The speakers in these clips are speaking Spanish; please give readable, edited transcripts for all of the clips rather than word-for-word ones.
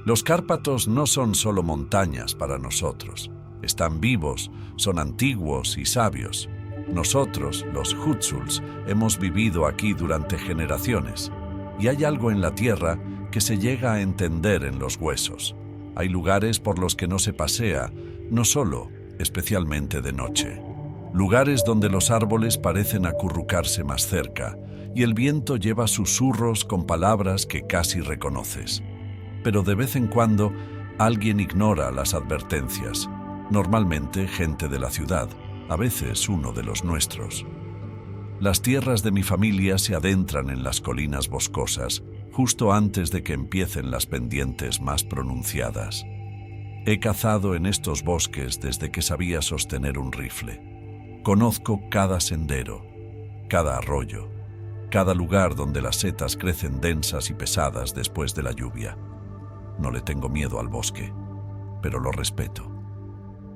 Los Cárpatos no son solo montañas para nosotros. Están vivos, son antiguos y sabios. Nosotros, los Hutsuls, hemos vivido aquí durante generaciones. Y hay algo en la tierra que se llega a entender en los huesos. Hay lugares por los que no se pasea, no solo, especialmente de noche. Lugares donde los árboles parecen acurrucarse más cerca y el viento lleva susurros con palabras que casi reconoces. Pero de vez en cuando alguien ignora las advertencias, normalmente gente de la ciudad, a veces uno de los nuestros. Las tierras de mi familia se adentran en las colinas boscosas justo antes de que empiecen las pendientes más pronunciadas. He cazado en estos bosques desde que sabía sostener un rifle. Conozco cada sendero, cada arroyo, cada lugar donde las setas crecen densas y pesadas después de la lluvia. No le tengo miedo al bosque, pero lo respeto.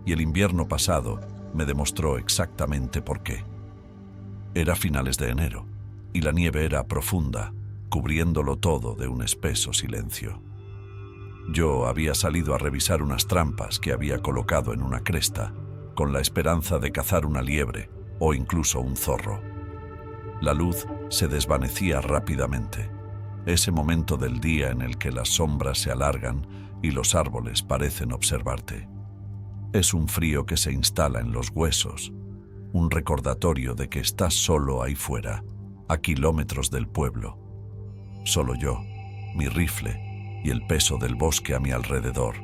Y el invierno pasado me demostró exactamente por qué. Era finales de enero, y la nieve era profunda, cubriéndolo todo de un espeso silencio. Yo había salido a revisar unas trampas que había colocado en una cresta, con la esperanza de cazar una liebre o incluso un zorro. La luz se desvanecía rápidamente, ese momento del día en el que las sombras se alargan y los árboles parecen observarte. Es un frío que se instala en los huesos, un recordatorio de que estás solo ahí fuera, a kilómetros del pueblo. Solo yo, mi rifle y el peso del bosque a mi alrededor.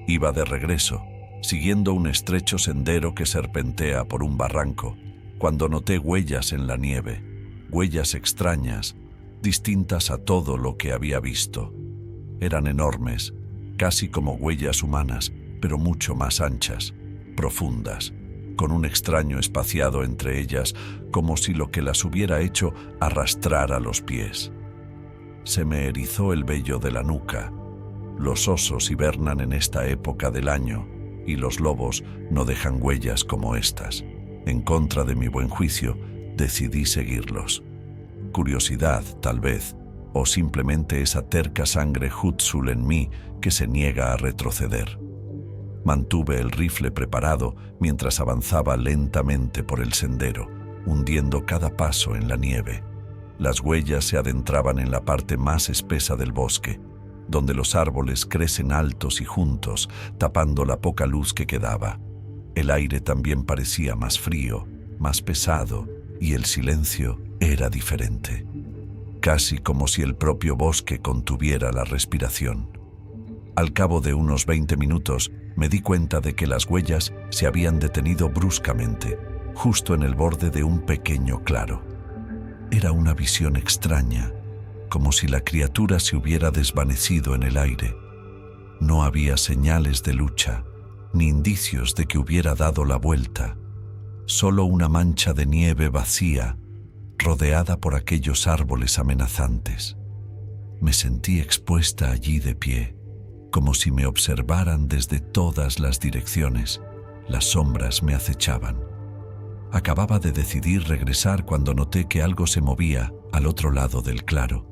Iba de regreso, siguiendo un estrecho sendero que serpentea por un barranco, cuando noté huellas en la nieve, huellas extrañas, distintas a todo lo que había visto. Eran enormes, casi como huellas humanas, pero mucho más anchas, profundas, con un extraño espaciado entre ellas, como si lo que las hubiera hecho arrastrara los pies. Se me erizó el vello de la nuca. Los osos hibernan en esta época del año, y los lobos no dejan huellas como estas. En contra de mi buen juicio, decidí seguirlos. Curiosidad, tal vez, o simplemente esa terca sangre Hutsul en mí que se niega a retroceder. Mantuve el rifle preparado mientras avanzaba lentamente por el sendero, hundiendo cada paso en la nieve. Las huellas se adentraban en la parte más espesa del bosque, donde los árboles crecen altos y juntos, tapando la poca luz que quedaba. El aire también parecía más frío, más pesado, y el silencio era diferente, casi como si el propio bosque contuviera la respiración. Al cabo de unos 20 minutos, me di cuenta de que las huellas se habían detenido bruscamente, justo en el borde de un pequeño claro. Era una visión extraña, como si la criatura se hubiera desvanecido en el aire. No había señales de lucha, ni indicios de que hubiera dado la vuelta. Solo una mancha de nieve vacía, rodeada por aquellos árboles amenazantes. Me sentí expuesta allí de pie, como si me observaran desde todas las direcciones. Las sombras me acechaban. Acababa de decidir regresar cuando noté que algo se movía al otro lado del claro.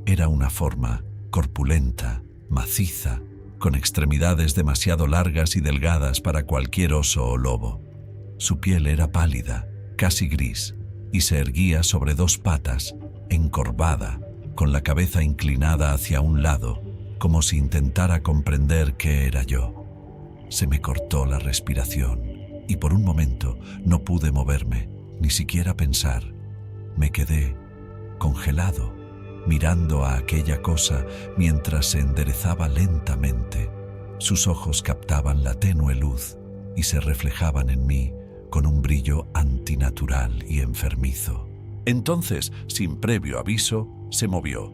Era una forma corpulenta, maciza, con extremidades demasiado largas y delgadas para cualquier oso o lobo. Su piel era pálida, casi gris, y se erguía sobre dos patas, encorvada, con la cabeza inclinada hacia un lado, como si intentara comprender qué era yo. Se me cortó la respiración, y por un momento no pude moverme, ni siquiera pensar. Me quedé congelado, mirando a aquella cosa mientras se enderezaba lentamente. Sus ojos captaban la tenue luz y se reflejaban en mí con un brillo antinatural y enfermizo. Entonces, sin previo aviso, se movió.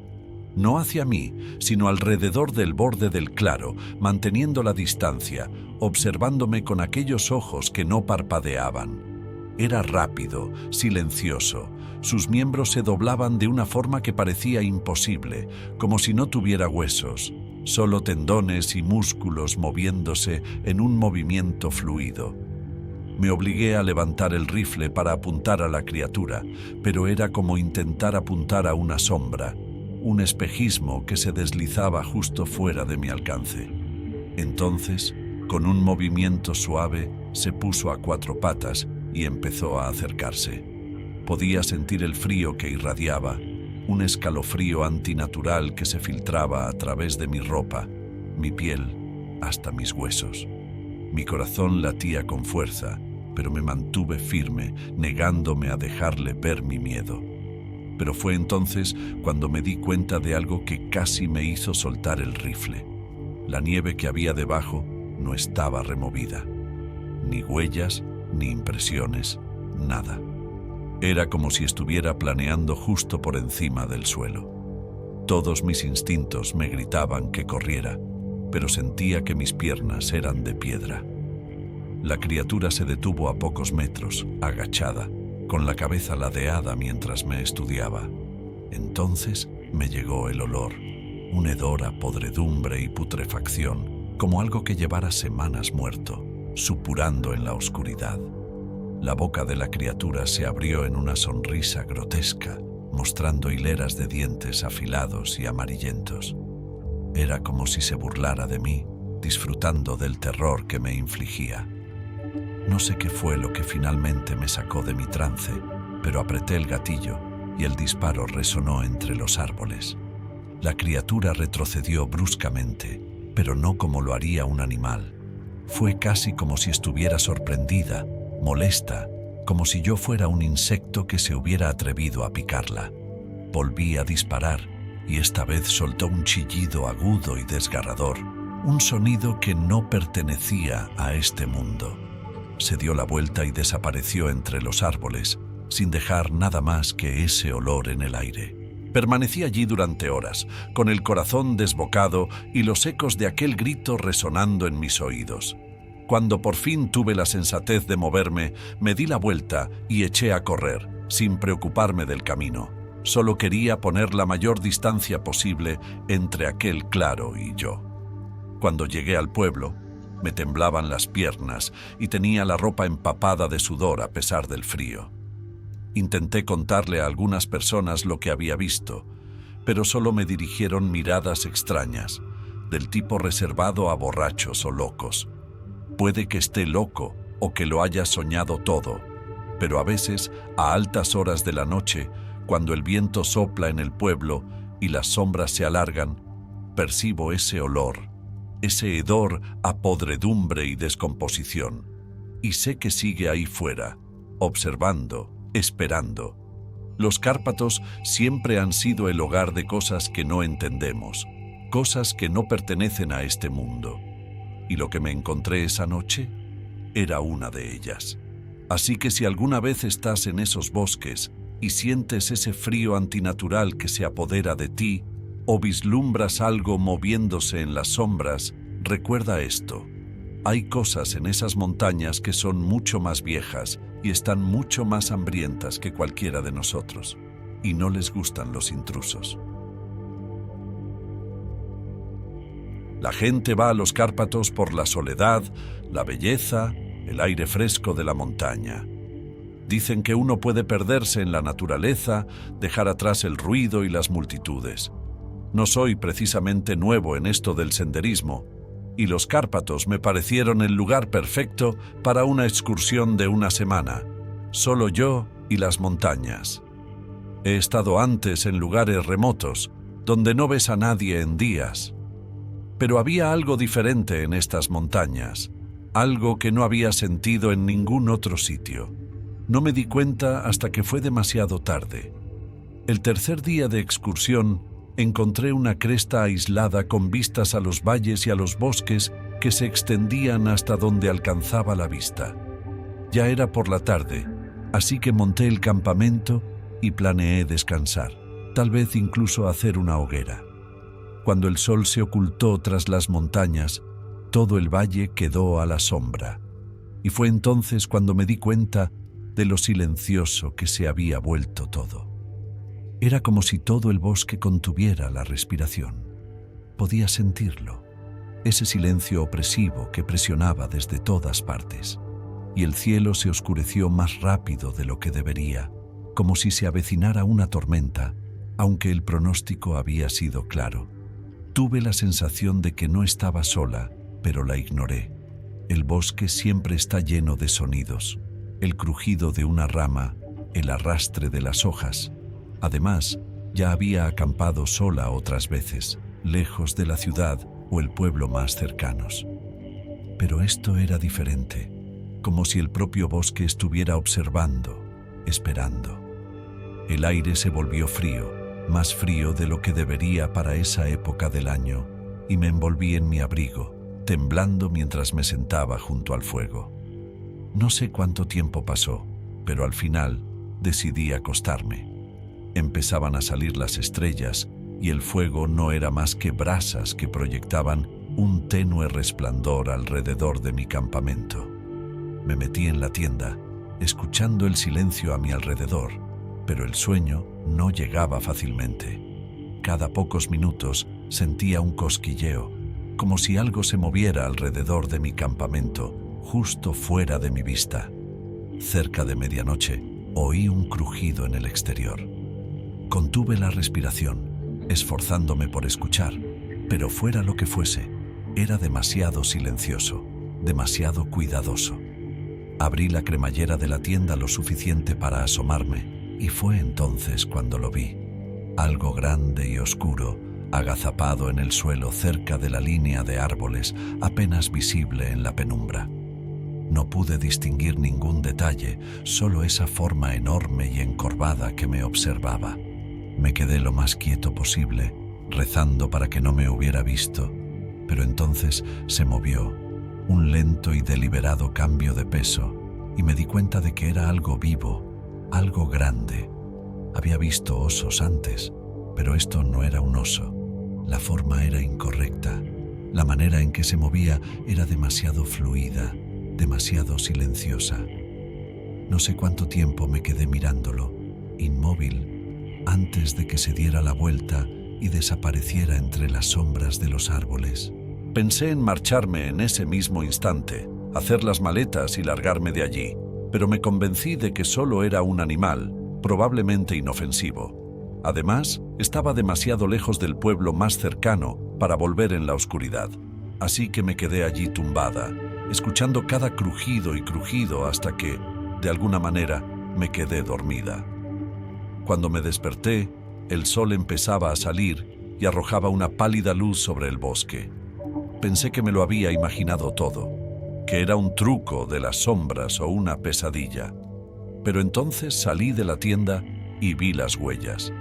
No hacia mí, sino alrededor del borde del claro, manteniendo la distancia, observándome con aquellos ojos que no parpadeaban. Era rápido, silencioso. Sus miembros se doblaban de una forma que parecía imposible, como si no tuviera huesos, solo tendones y músculos moviéndose en un movimiento fluido. Me obligué a levantar el rifle para apuntar a la criatura, pero era como intentar apuntar a una sombra, un espejismo que se deslizaba justo fuera de mi alcance. Entonces, con un movimiento suave, se puso a 4 patas y empezó a acercarse. Podía sentir el frío que irradiaba, un escalofrío antinatural que se filtraba a través de mi ropa, mi piel, hasta mis huesos. Mi corazón latía con fuerza, pero me mantuve firme, negándome a dejarle ver mi miedo. Pero fue entonces cuando me di cuenta de algo que casi me hizo soltar el rifle. La nieve que había debajo no estaba removida. Ni huellas, ni impresiones, nada. Era como si estuviera planeando justo por encima del suelo. Todos mis instintos me gritaban que corriera, pero sentía que mis piernas eran de piedra. La criatura se detuvo a pocos metros, agachada, con la cabeza ladeada mientras me estudiaba. Entonces me llegó el olor, un hedor a podredumbre y putrefacción, como algo que llevara semanas muerto, supurando en la oscuridad. La boca de la criatura se abrió en una sonrisa grotesca, mostrando hileras de dientes afilados y amarillentos. Era como si se burlara de mí, disfrutando del terror que me infligía. No sé qué fue lo que finalmente me sacó de mi trance, pero apreté el gatillo y el disparo resonó entre los árboles. La criatura retrocedió bruscamente, pero no como lo haría un animal. Fue casi como si estuviera sorprendida, molesta, como si yo fuera un insecto que se hubiera atrevido a picarla. Volví a disparar y esta vez soltó un chillido agudo y desgarrador, un sonido que no pertenecía a este mundo. Se dio la vuelta y desapareció entre los árboles, sin dejar nada más que ese olor en el aire. Permanecí allí durante horas, con el corazón desbocado y los ecos de aquel grito resonando en mis oídos. Cuando por fin tuve la sensatez de moverme, me di la vuelta y eché a correr, sin preocuparme del camino. Solo quería poner la mayor distancia posible entre aquel claro y yo. Cuando llegué al pueblo, me temblaban las piernas y tenía la ropa empapada de sudor a pesar del frío. Intenté contarle a algunas personas lo que había visto, pero solo me dirigieron miradas extrañas, del tipo reservado a borrachos o locos. Puede que esté loco o que lo haya soñado todo, pero a veces, a altas horas de la noche, cuando el viento sopla en el pueblo y las sombras se alargan, percibo ese olor, ese hedor a podredumbre y descomposición, y sé que sigue ahí fuera, observando, esperando. Los Cárpatos siempre han sido el hogar de cosas que no entendemos, cosas que no pertenecen a este mundo. Y lo que me encontré esa noche era una de ellas. Así que si alguna vez estás en esos bosques y sientes ese frío antinatural que se apodera de ti, o vislumbras algo moviéndose en las sombras, recuerda esto. Hay cosas en esas montañas que son mucho más viejas y están mucho más hambrientas que cualquiera de nosotros, y no les gustan los intrusos. La gente va a los Cárpatos por la soledad, la belleza, el aire fresco de la montaña. Dicen que uno puede perderse en la naturaleza, dejar atrás el ruido y las multitudes. No soy precisamente nuevo en esto del senderismo, y los Cárpatos me parecieron el lugar perfecto para una excursión de una semana, solo yo y las montañas. He estado antes en lugares remotos, donde no ves a nadie en días. Pero había algo diferente en estas montañas, algo que no había sentido en ningún otro sitio. No me di cuenta hasta que fue demasiado tarde. El tercer día de excursión, encontré una cresta aislada con vistas a los valles y a los bosques que se extendían hasta donde alcanzaba la vista. Ya era por la tarde, así que monté el campamento y planeé descansar, tal vez incluso hacer una hoguera. Cuando el sol se ocultó tras las montañas, todo el valle quedó a la sombra, y fue entonces cuando me di cuenta de lo silencioso que se había vuelto todo. Era como si todo el bosque contuviera la respiración. Podía sentirlo, ese silencio opresivo que presionaba desde todas partes, y el cielo se oscureció más rápido de lo que debería, como si se avecinara una tormenta, Aunque el pronóstico había sido claro, tuve la sensación de que no estaba sola, pero la ignoré. El bosque siempre está lleno de sonidos, el crujido de una rama, el arrastre de las hojas. Además, ya había acampado sola otras veces, lejos de la ciudad o el pueblo más cercanos. Pero esto era diferente, como si el propio bosque estuviera observando, esperando. El aire se volvió frío, más frío de lo que debería para esa época del año, y me envolví en mi abrigo, temblando mientras me sentaba junto al fuego. No sé cuánto tiempo pasó, pero al final decidí acostarme. Empezaban a salir las estrellas y el fuego no era más que brasas que proyectaban un tenue resplandor alrededor de mi campamento. Me metí en la tienda, escuchando el silencio a mi alrededor, pero el sueño no llegaba fácilmente. Cada pocos minutos sentía un cosquilleo, como si algo se moviera alrededor de mi campamento, justo fuera de mi vista. Cerca de medianoche, oí un crujido en el exterior. Contuve la respiración, esforzándome por escuchar, pero fuera lo que fuese, era demasiado silencioso, demasiado cuidadoso. Abrí la cremallera de la tienda lo suficiente para asomarme, y fue entonces cuando lo vi. Algo grande y oscuro, agazapado en el suelo cerca de la línea de árboles, apenas visible en la penumbra. No pude distinguir ningún detalle, solo esa forma enorme y encorvada que me observaba. Me quedé lo más quieto posible, rezando para que no me hubiera visto, pero entonces se movió, un lento y deliberado cambio de peso, y me di cuenta de que era algo vivo, algo grande. Había visto osos antes, pero esto no era un oso. La forma era incorrecta. La manera en que se movía era demasiado fluida, demasiado silenciosa. No sé cuánto tiempo me quedé mirándolo, inmóvil, antes de que se diera la vuelta y desapareciera entre las sombras de los árboles. Pensé en marcharme en ese mismo instante, hacer las maletas y largarme de allí, pero me convencí de que solo era un animal, probablemente inofensivo. Además, estaba demasiado lejos del pueblo más cercano para volver en la oscuridad, así que me quedé allí tumbada, escuchando cada crujido y crujido hasta que, de alguna manera, me quedé dormida. Cuando me desperté, el sol empezaba a salir y arrojaba una pálida luz sobre el bosque. Pensé que me lo había imaginado todo, que era un truco de las sombras o una pesadilla. Pero entonces salí de la tienda y vi las huellas.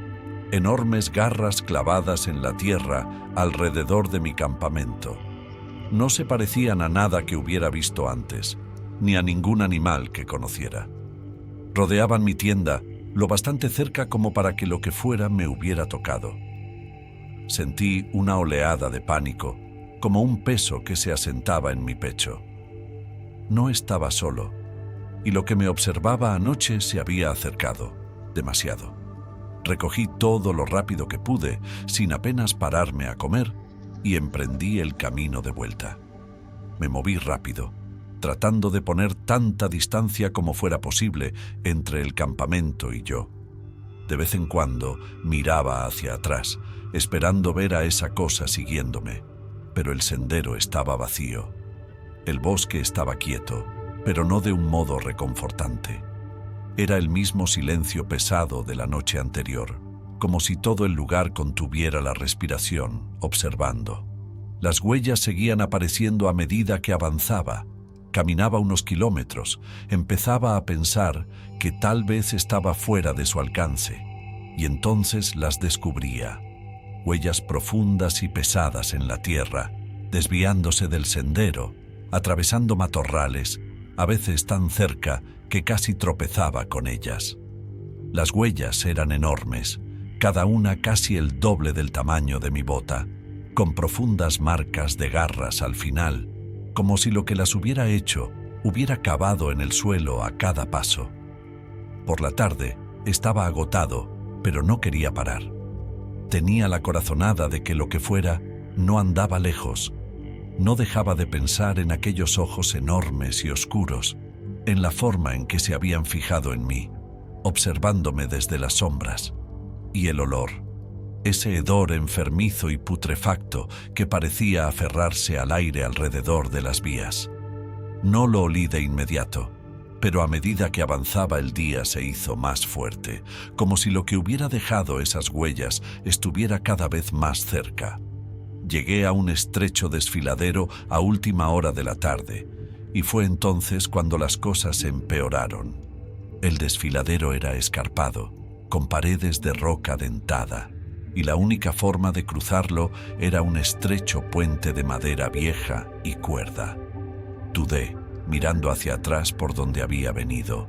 Enormes garras clavadas en la tierra alrededor de mi campamento. No se parecían a nada que hubiera visto antes, ni a ningún animal que conociera. Rodeaban mi tienda lo bastante cerca como para que lo que fuera me hubiera tocado. Sentí una oleada de pánico, como un peso que se asentaba en mi pecho. No estaba solo, y lo que me observaba anoche se había acercado, demasiado. Recogí todo lo rápido que pude, sin apenas pararme a comer, y emprendí el camino de vuelta. Me moví rápido, tratando de poner tanta distancia como fuera posible entre el campamento y yo. De vez en cuando miraba hacia atrás, esperando ver a esa cosa siguiéndome, pero el sendero estaba vacío. El bosque estaba quieto, pero no de un modo reconfortante. Era el mismo silencio pesado de la noche anterior, como si todo el lugar contuviera la respiración, observando. Las huellas seguían apareciendo a medida que avanzaba. Caminaba unos kilómetros, empezaba a pensar que tal vez estaba fuera de su alcance, y entonces las descubría. Huellas profundas y pesadas en la tierra, desviándose del sendero, atravesando matorrales, a veces tan cerca que casi tropezaba con ellas. Las huellas eran enormes, cada una casi el doble del tamaño de mi bota, con profundas marcas de garras al final, como si lo que las hubiera hecho hubiera cavado en el suelo a cada paso. Por la tarde estaba agotado, pero no quería parar. Tenía la corazonada de que lo que fuera no andaba lejos. No dejaba de pensar en aquellos ojos enormes y oscuros, en la forma en que se habían fijado en mí, observándome desde las sombras. Y el olor, ese hedor enfermizo y putrefacto que parecía aferrarse al aire alrededor de las vías. No lo olí de inmediato, pero a medida que avanzaba el día se hizo más fuerte, como si lo que hubiera dejado esas huellas estuviera cada vez más cerca. Llegué a un estrecho desfiladero a última hora de la tarde, y fue entonces cuando las cosas empeoraron. El desfiladero era escarpado, con paredes de roca dentada, y la única forma de cruzarlo era un estrecho puente de madera vieja y cuerda. Dudé, mirando hacia atrás por donde había venido.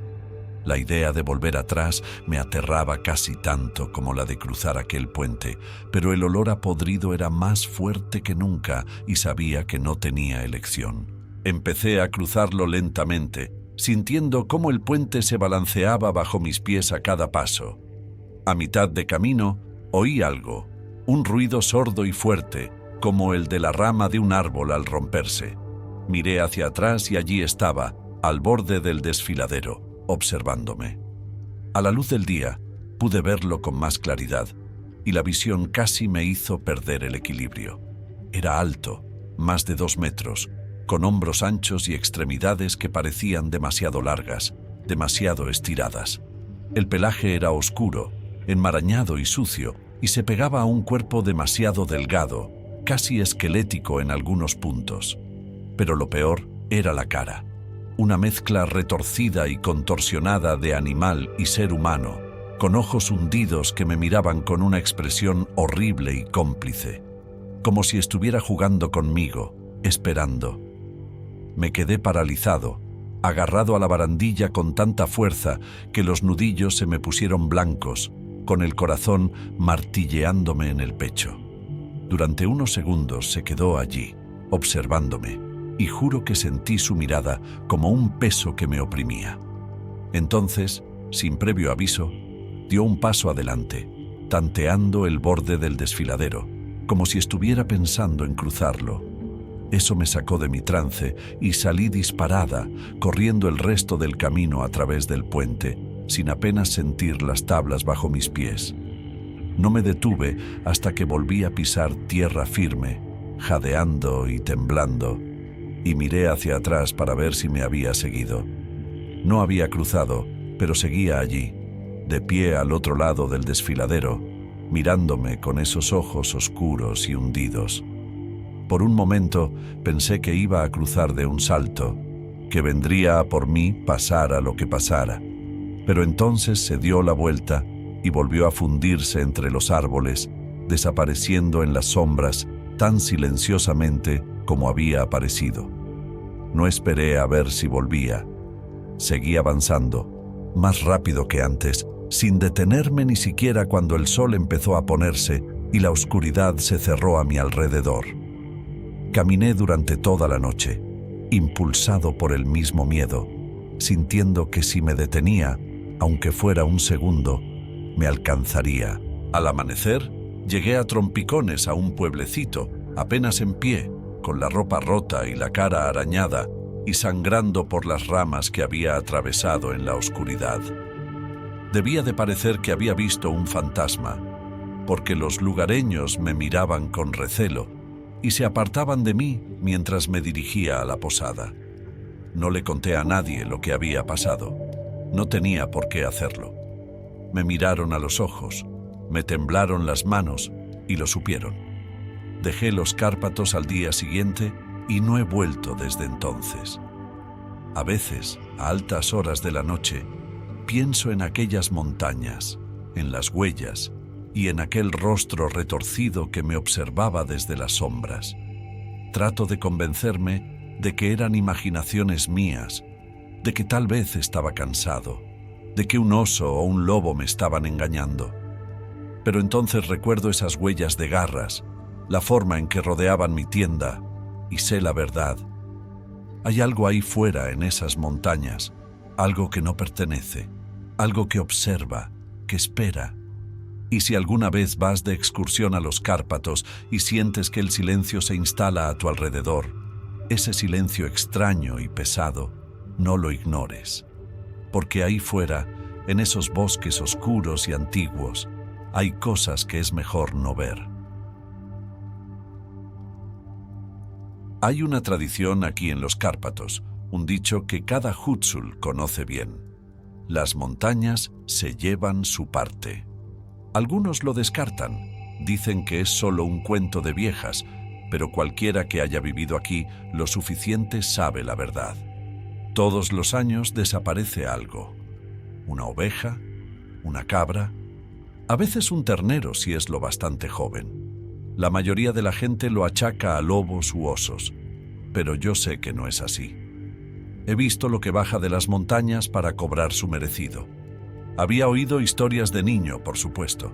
La idea de volver atrás me aterraba casi tanto como la de cruzar aquel puente, pero el olor a podrido era más fuerte que nunca y sabía que no tenía elección. Empecé a cruzarlo lentamente, sintiendo cómo el puente se balanceaba bajo mis pies a cada paso. A mitad de camino, oí algo, un ruido sordo y fuerte, como el de la rama de un árbol al romperse. Miré hacia atrás y allí estaba, al borde del desfiladero, observándome. A la luz del día, pude verlo con más claridad, y la visión casi me hizo perder el equilibrio. Era alto, más de 2 metros, con hombros anchos y extremidades que parecían demasiado largas, demasiado estiradas. El pelaje era oscuro, enmarañado y sucio, y se pegaba a un cuerpo demasiado delgado, casi esquelético en algunos puntos. Pero lo peor era la cara, una mezcla retorcida y contorsionada de animal y ser humano, con ojos hundidos que me miraban con una expresión horrible y cómplice, como si estuviera jugando conmigo, esperando. Me quedé paralizado, agarrado a la barandilla con tanta fuerza que los nudillos se me pusieron blancos, con el corazón martilleándome en el pecho. Durante unos segundos se quedó allí, observándome, y juro que sentí su mirada como un peso que me oprimía. Entonces, sin previo aviso, dio un paso adelante, tanteando el borde del desfiladero, como si estuviera pensando en cruzarlo. Eso me sacó de mi trance y salí disparada, corriendo el resto del camino a través del puente, sin apenas sentir las tablas bajo mis pies. No me detuve hasta que volví a pisar tierra firme, jadeando y temblando, y miré hacia atrás para ver si me había seguido. No había cruzado, pero seguía allí, de pie al otro lado del desfiladero, mirándome con esos ojos oscuros y hundidos. Por un momento pensé que iba a cruzar de un salto, que vendría a por mí pasara lo que pasara, pero entonces se dio la vuelta y volvió a fundirse entre los árboles, desapareciendo en las sombras tan silenciosamente como había aparecido. No esperé a ver si volvía. Seguí avanzando, más rápido que antes, sin detenerme ni siquiera cuando el sol empezó a ponerse y la oscuridad se cerró a mi alrededor. Caminé durante toda la noche, impulsado por el mismo miedo, sintiendo que si me detenía, aunque fuera un segundo, me alcanzaría. Al amanecer, llegué a trompicones a un pueblecito, apenas en pie, con la ropa rota y la cara arañada, y sangrando por las ramas que había atravesado en la oscuridad. Debía de parecer que había visto un fantasma, porque los lugareños me miraban con recelo y se apartaban de mí mientras me dirigía a la posada. No le conté a nadie lo que había pasado. No tenía por qué hacerlo. Me miraron a los ojos, me temblaron las manos y lo supieron. Dejé los Cárpatos al día siguiente y no he vuelto desde entonces. A veces, a altas horas de la noche, pienso en aquellas montañas, en las huellas y en aquel rostro retorcido que me observaba desde las sombras. Trato de convencerme de que eran imaginaciones mías, de que tal vez estaba cansado, de que un oso o un lobo me estaban engañando. Pero entonces recuerdo esas huellas de garras, la forma en que rodeaban mi tienda, y sé la verdad. Hay algo ahí fuera en esas montañas, algo que no pertenece, algo que observa, que espera. Y si alguna vez vas de excursión a los Cárpatos y sientes que el silencio se instala a tu alrededor, ese silencio extraño y pesado, no lo ignores. Porque ahí fuera, en esos bosques oscuros y antiguos, hay cosas que es mejor no ver. Hay una tradición aquí en los Cárpatos, un dicho que cada Hutsul conoce bien. Las montañas se llevan su parte. Algunos lo descartan, dicen que es solo un cuento de viejas, pero cualquiera que haya vivido aquí lo suficiente sabe la verdad. Todos los años desaparece algo. Una oveja, una cabra, a veces un ternero si es lo bastante joven. La mayoría de la gente lo achaca a lobos u osos, pero yo sé que no es así. He visto lo que baja de las montañas para cobrar su merecido. Había oído historias de niño, por supuesto.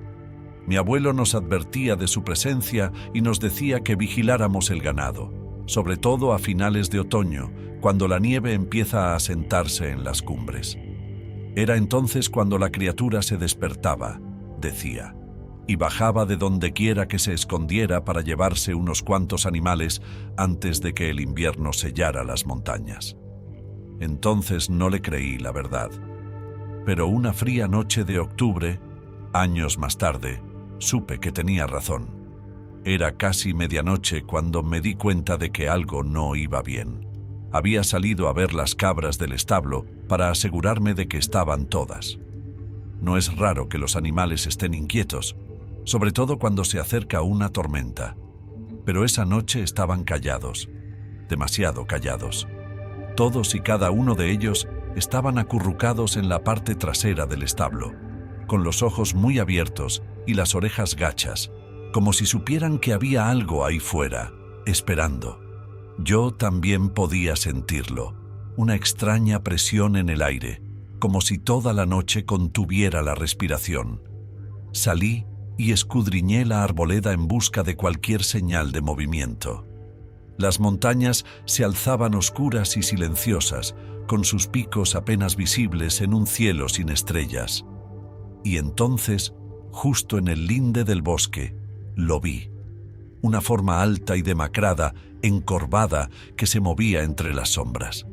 Mi abuelo nos advertía de su presencia y nos decía que vigiláramos el ganado, sobre todo a finales de otoño, cuando la nieve empieza a asentarse en las cumbres. Era entonces cuando la criatura se despertaba, decía, y bajaba de donde quiera que se escondiera para llevarse unos cuantos animales antes de que el invierno sellara las montañas. Entonces no le creí la verdad. Pero una fría noche de octubre, años más tarde, supe que tenía razón. Era casi medianoche cuando me di cuenta de que algo no iba bien. Había salido a ver las cabras del establo para asegurarme de que estaban todas. No es raro que los animales estén inquietos, sobre todo cuando se acerca una tormenta. Pero esa noche estaban callados, demasiado callados. Todos y cada uno de ellos estaban acurrucados en la parte trasera del establo, con los ojos muy abiertos y las orejas gachas, como si supieran que había algo ahí fuera, esperando. Yo también podía sentirlo, una extraña presión en el aire, como si toda la noche contuviera la respiración. Salí y escudriñé la arboleda en busca de cualquier señal de movimiento. Las montañas se alzaban oscuras y silenciosas, con sus picos apenas visibles en un cielo sin estrellas. Y entonces, justo en el linde del bosque, lo vi. Una forma alta y demacrada, encorvada, que se movía entre las sombras.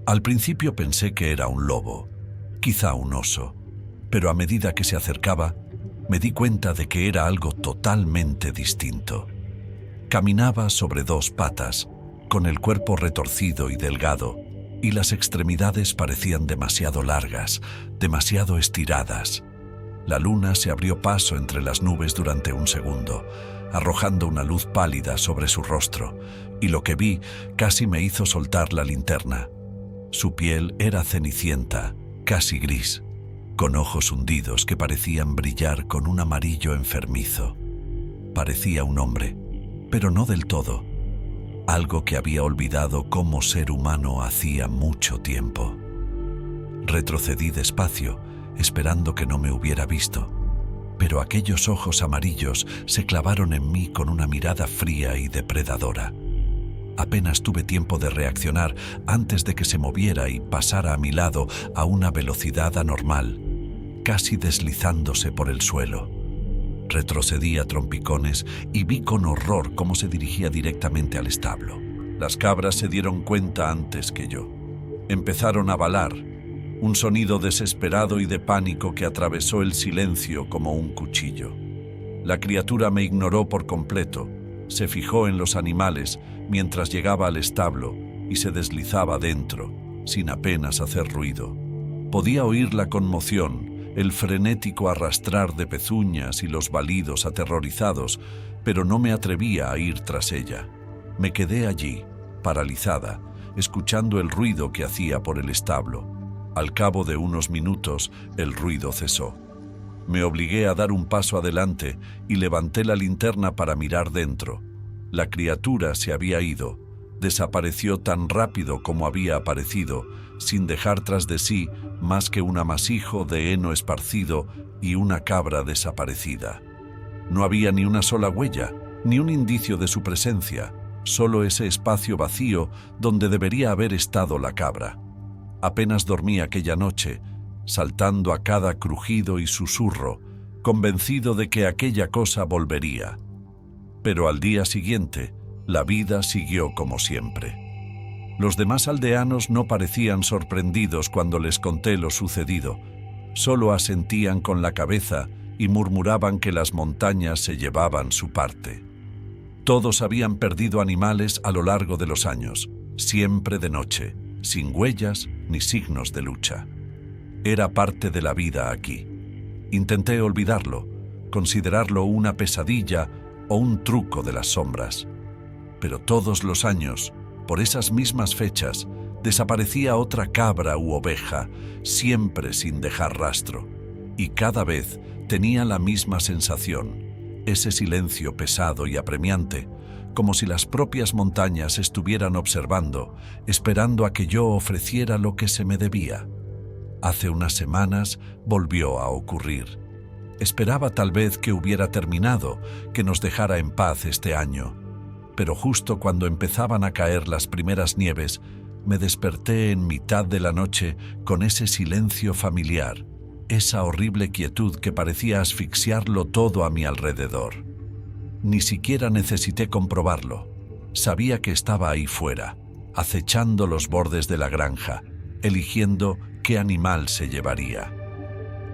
Al principio pensé que era un lobo, quizá un oso, pero a medida que se acercaba, me di cuenta de que era algo totalmente distinto. Caminaba sobre dos patas, con el cuerpo retorcido y delgado, y las extremidades parecían demasiado largas, demasiado estiradas. La luna se abrió paso entre las nubes durante un segundo, arrojando una luz pálida sobre su rostro, y lo que vi casi me hizo soltar la linterna. Su piel era cenicienta, casi gris, con ojos hundidos que parecían brillar con un amarillo enfermizo. Parecía un hombre, pero no del todo. Algo que había olvidado como ser humano hacía mucho tiempo. Retrocedí despacio, esperando que no me hubiera visto, pero aquellos ojos amarillos se clavaron en mí con una mirada fría y depredadora. Apenas tuve tiempo de reaccionar antes de que se moviera y pasara a mi lado a una velocidad anormal, casi deslizándose por el suelo. Retrocedí a trompicones y vi con horror cómo se dirigía directamente al establo. Las cabras se dieron cuenta antes que yo. Empezaron a balar, un sonido desesperado y de pánico que atravesó el silencio como un cuchillo. La criatura me ignoró por completo, se fijó en los animales mientras llegaba al establo y se deslizaba dentro, sin apenas hacer ruido. Podía oír la conmoción, el frenético arrastrar de pezuñas y los balidos aterrorizados, pero no me atrevía a ir tras ella. Me quedé allí, paralizada, escuchando el ruido que hacía por el establo. Al cabo de unos minutos, el ruido cesó. Me obligué a dar un paso adelante y levanté la linterna para mirar dentro. La criatura se había ido, desapareció tan rápido como había aparecido, sin dejar tras de sí más que un amasijo de heno esparcido y una cabra desaparecida. No había ni una sola huella, ni un indicio de su presencia, solo ese espacio vacío donde debería haber estado la cabra. Apenas dormí aquella noche, saltando a cada crujido y susurro, convencido de que aquella cosa volvería. Pero al día siguiente, la vida siguió como siempre. Los demás aldeanos no parecían sorprendidos cuando les conté lo sucedido, solo asentían con la cabeza y murmuraban que las montañas se llevaban su parte. Todos habían perdido animales a lo largo de los años, siempre de noche, sin huellas ni signos de lucha. Era parte de la vida aquí. Intenté olvidarlo, considerarlo una pesadilla o un truco de las sombras. Pero todos los años, por esas mismas fechas, desaparecía otra cabra u oveja, siempre sin dejar rastro, y cada vez tenía la misma sensación, ese silencio pesado y apremiante, como si las propias montañas estuvieran observando, esperando a que yo ofreciera lo que se me debía. Hace unas semanas volvió a ocurrir. Esperaba tal vez que hubiera terminado, que nos dejara en paz este año, pero justo cuando empezaban a caer las primeras nieves, me desperté en mitad de la noche con ese silencio familiar, esa horrible quietud que parecía asfixiarlo todo a mi alrededor. Ni siquiera necesité comprobarlo. Sabía que estaba ahí fuera, acechando los bordes de la granja, eligiendo qué animal se llevaría.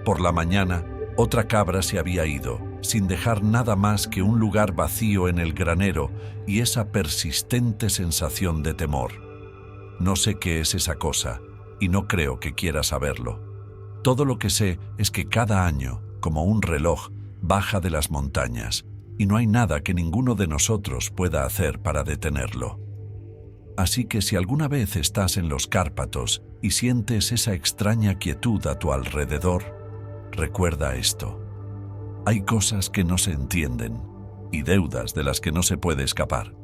Por la mañana, otra cabra se había ido, sin dejar nada más que un lugar vacío en el granero y esa persistente sensación de temor. No sé qué es esa cosa, y no creo que quiera saberlo. Todo lo que sé es que cada año, como un reloj, baja de las montañas, y no hay nada que ninguno de nosotros pueda hacer para detenerlo. Así que si alguna vez estás en los Cárpatos y sientes esa extraña quietud a tu alrededor, recuerda esto. Hay cosas que no se entienden y deudas de las que no se puede escapar.